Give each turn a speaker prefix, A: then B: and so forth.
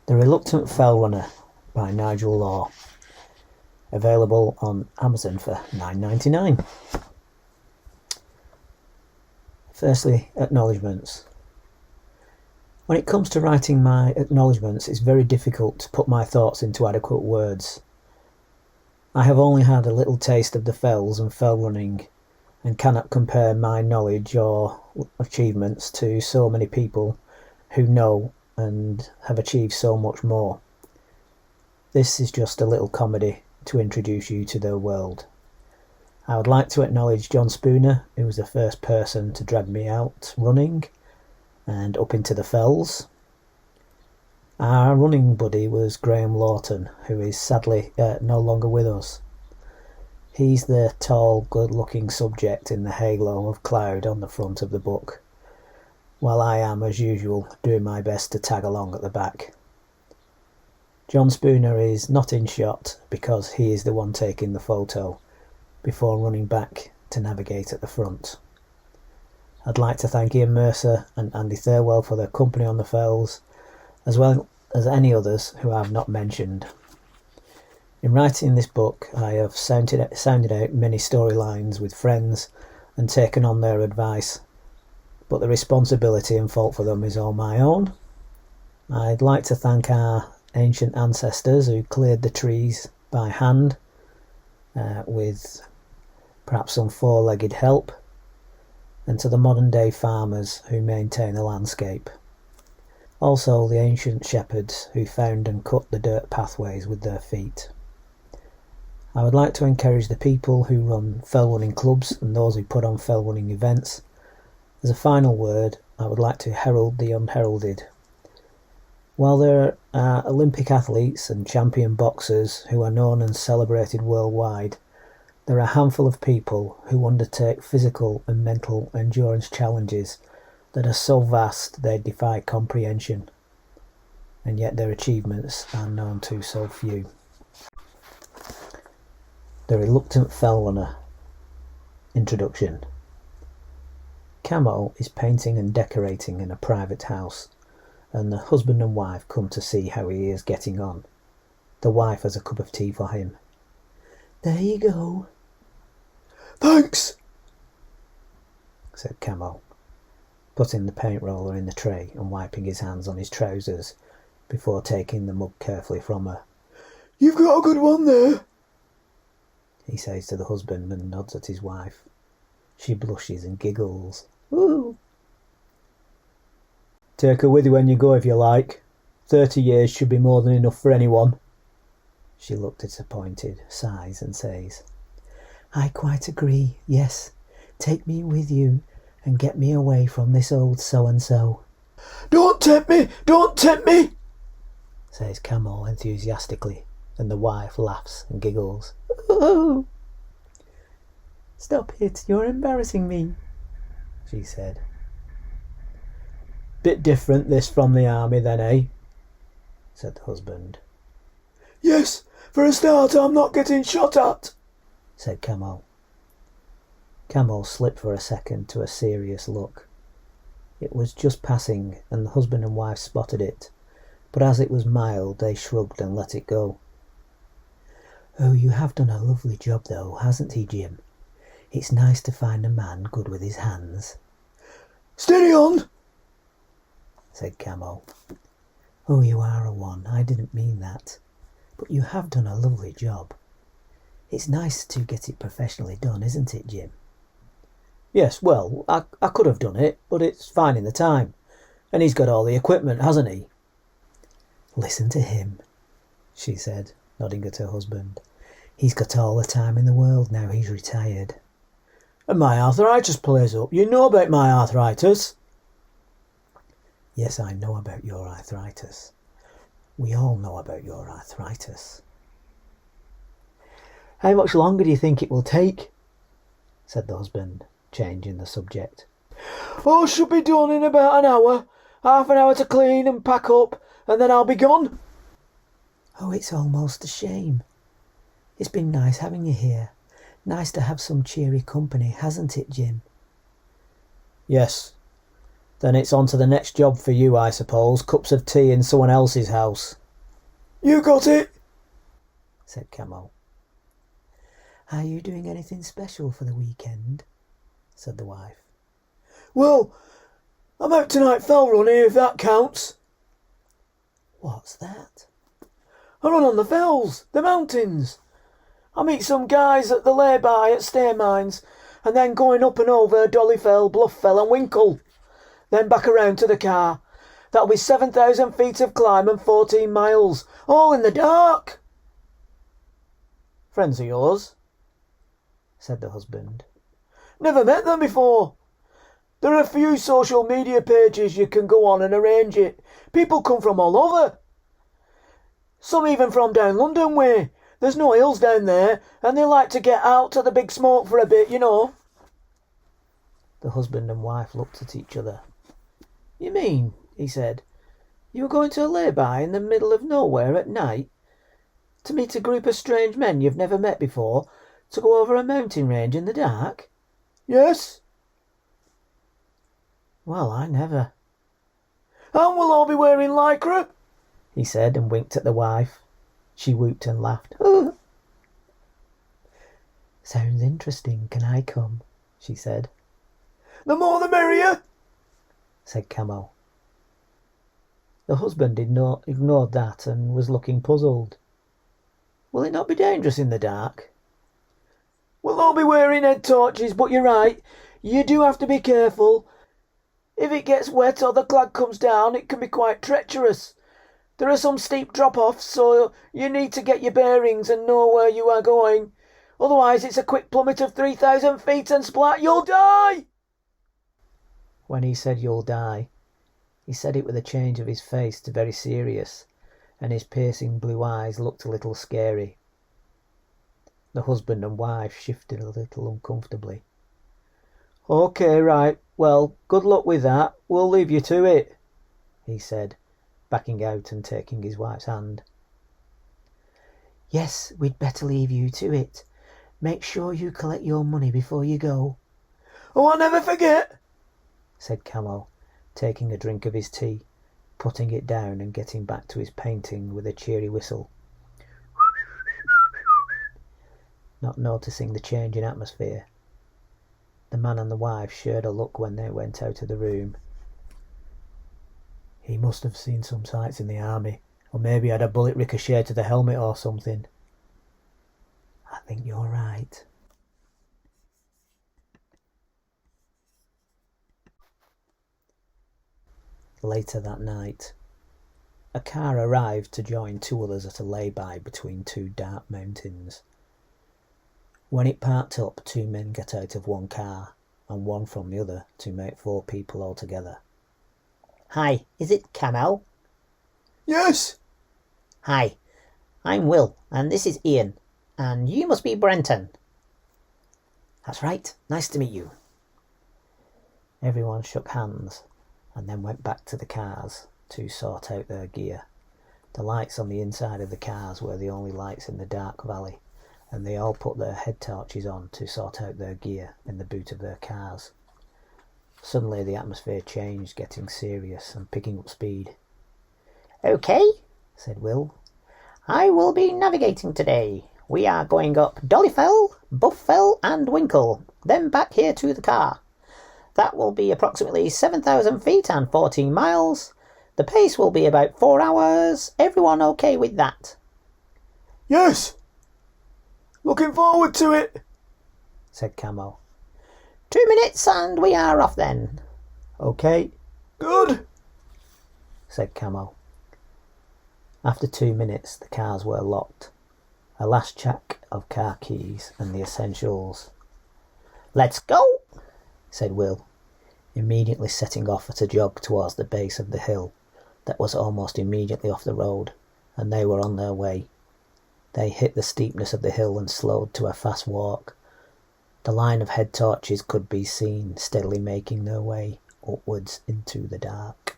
A: The Reluctant Fell Runner by Nigel Law. Available on Amazon for $9.99. Firstly, acknowledgements. When it comes to writing my acknowledgements, it's very difficult to put my thoughts into adequate words. I have only had a little taste of the fells and fell running, and cannot compare my knowledge or achievements to so many people who know and have achieved so much more. This is just a little comedy to introduce you to their world. I would like to acknowledge John Spooner, who was the first person to drag me out running and up into the fells. Our running buddy was Graham Lawton, who is sadly no longer with us. He's the tall, good-looking subject in the halo of cloud on the front of the book, while I am, as usual, doing my best to tag along at the back. John Spooner is not in shot because he is the one taking the photo before running back to navigate at the front. I'd like to thank Ian Mercer and Andy Thirlwell for their company on the fells, as well as any others who I have not mentioned. In writing this book, I have sounded out many storylines with friends and taken on their advice, but the responsibility and fault for them is all my own. I'd like to thank our ancient ancestors who cleared the trees by hand with perhaps some four-legged help, and to the modern day farmers who maintain the landscape. Also the ancient shepherds who found and cut the dirt pathways with their feet. I would like to encourage the people who run fell running clubs and those who put on fell running events. As a final word, I would like to herald the unheralded. While there are Olympic athletes and champion boxers who are known and celebrated worldwide, there are a handful of people who undertake physical and mental endurance challenges that are so vast they defy comprehension, and yet their achievements are known to so few. The Reluctant Fell Runner. Introduction. Camo is painting and decorating in a private house, and the husband and wife come to see how he is getting on. The wife has a cup of tea for him. "There you go."
B: "Thanks,"
A: said Camo, putting the paint roller in the tray and wiping his hands on his trousers before taking the mug carefully from her.
B: "You've got a good one there,"
A: he says to the husband and nods at his wife. She blushes and giggles. "Ooh." "Take her with you when you go if you like. 30 years should be more than enough for anyone." She looked disappointed, sighs and says, "I quite agree, yes. Take me with you and get me away from this old so-and-so."
B: "Don't tempt me! Don't tempt me!"
A: says Camo enthusiastically, and the wife laughs and giggles. "Oh, stop it, you're embarrassing me," she said. "Bit different this from the army then, eh?" said the husband.
B: "Yes, for a start I'm not getting shot at,"
A: said Camo. Camo slipped for a second to a serious look. It was just passing, and the husband and wife spotted it, but as it was mild they shrugged and let it go. "Oh, you have done a lovely job though, hasn't he, Jim? It's nice to find a man good with his hands."
B: "Steady on,"
A: said Camo. "Oh, you are a one, I didn't mean that. But you have done a lovely job. It's nice to get it professionally done, isn't it, Jim?" "Yes, well, I could have done it, but it's finding the time. And he's got all the equipment, hasn't he?" "Listen to him," she said, nodding at her husband. "He's got all the time in the world now he's retired." "And my arthritis plays up. You know about my arthritis." "Yes, I know about your arthritis. We all know about your arthritis." "How much longer do you think it will take?" said the husband, changing the subject.
B: "Oh, should be done in about an hour. Half an hour to clean and pack up, and then I'll be gone."
A: "Oh, it's almost a shame. It's been nice having you here. Nice to have some cheery company, hasn't it, Jim?" "Yes. Then it's on to the next job for you, I suppose. Cups of tea in someone else's house."
B: You got it,
A: said Camo. Are you doing anything special for the weekend? Said the wife.
B: Well, I'm out tonight fell running, if that counts.
A: What's that?
B: I run on the fells, the mountains. I meet some guys at the lay-by at Stair Mines, and then going up and over Dollyfell, Bluffell and Winkle. Then back around to the car. That'll be 7,000 feet of climb and 14 miles, all in the dark.
A: Friends of yours? Said the husband.
B: Never met them before. There are a few social media pages you can go on and arrange it. People come from all over. Some even from down London way. There's no hills down there, and they like to get out to the big smoke for a bit, you know.
A: The husband and wife looked at each other. You mean, he said, you were going to a lay-by in the middle of nowhere at night? To meet a group of strange men you've never met before? To go over a mountain range in the dark?
B: Yes.
A: Well, I never.
B: And we'll all be wearing lycra,
A: he said, and winked at the wife. She whooped and laughed. Sounds interesting. Can I come? She said.
B: The more the merrier,
A: said Camo. The husband ignored that and was looking puzzled. Will it not be dangerous in the dark?
B: We'll all be wearing head torches, but you're right. You do have to be careful. If it gets wet or the clag comes down, it can be quite treacherous. There are some steep drop-offs, so you need to get your bearings and know where you are going. Otherwise, it's a quick plummet of 3,000 feet and splat, you'll die!
A: When he said you'll die, he said it with a change of his face to very serious, and his piercing blue eyes looked a little scary. The husband and wife shifted a little uncomfortably. OK, right, well, good luck with that. We'll leave you to it, he said, backing out and taking his wife's hand. Yes, we'd better leave you to it. Make sure you collect your money before you go.
B: Oh, I'll never forget,
A: said Camo, taking a drink of his tea, putting it down and getting back to his painting with a cheery whistle. Not noticing the change in atmosphere. The man and the wife shared a look when they went out of the room. He must have seen some sights in the army, or maybe had a bullet ricochet to the helmet or something. I think you're right. Later that night, a car arrived to join two others at a lay-by between two dark mountains. When it parked up, two men got out of one car and one from the other to make 4 people altogether. Hi, is it Camo?
B: Yes.
C: Hi, I'm Will, and this is Ian, and you must be Brenton.
A: That's right, nice to meet you. Everyone shook hands and then went back to the cars to sort out their gear. The lights on the inside of the cars were the only lights in the dark valley, and they all put their head torches on to sort out their gear in the boot of their cars. Suddenly the atmosphere changed, getting serious and picking up speed.
C: OK, said Will. I will be navigating today. We are going up Dollyfell, Bluffell and Winkle, then back here to the car. That will be approximately 7,000 feet and 14 miles. The pace will be about 4 hours. Everyone OK with that?
B: Yes. Looking forward to it,
A: said Camo.
C: 2 minutes and we are off then.
A: OK.
B: Good,
A: said Camo. After 2 minutes, the cars were locked. A last check of car keys and the essentials.
C: Let's go,
A: said Will, immediately setting off at a jog towards the base of the hill that was almost immediately off the road, and they were on their way. They hit the steepness of the hill and slowed to a fast walk. The line of head torches could be seen steadily making their way upwards into the dark.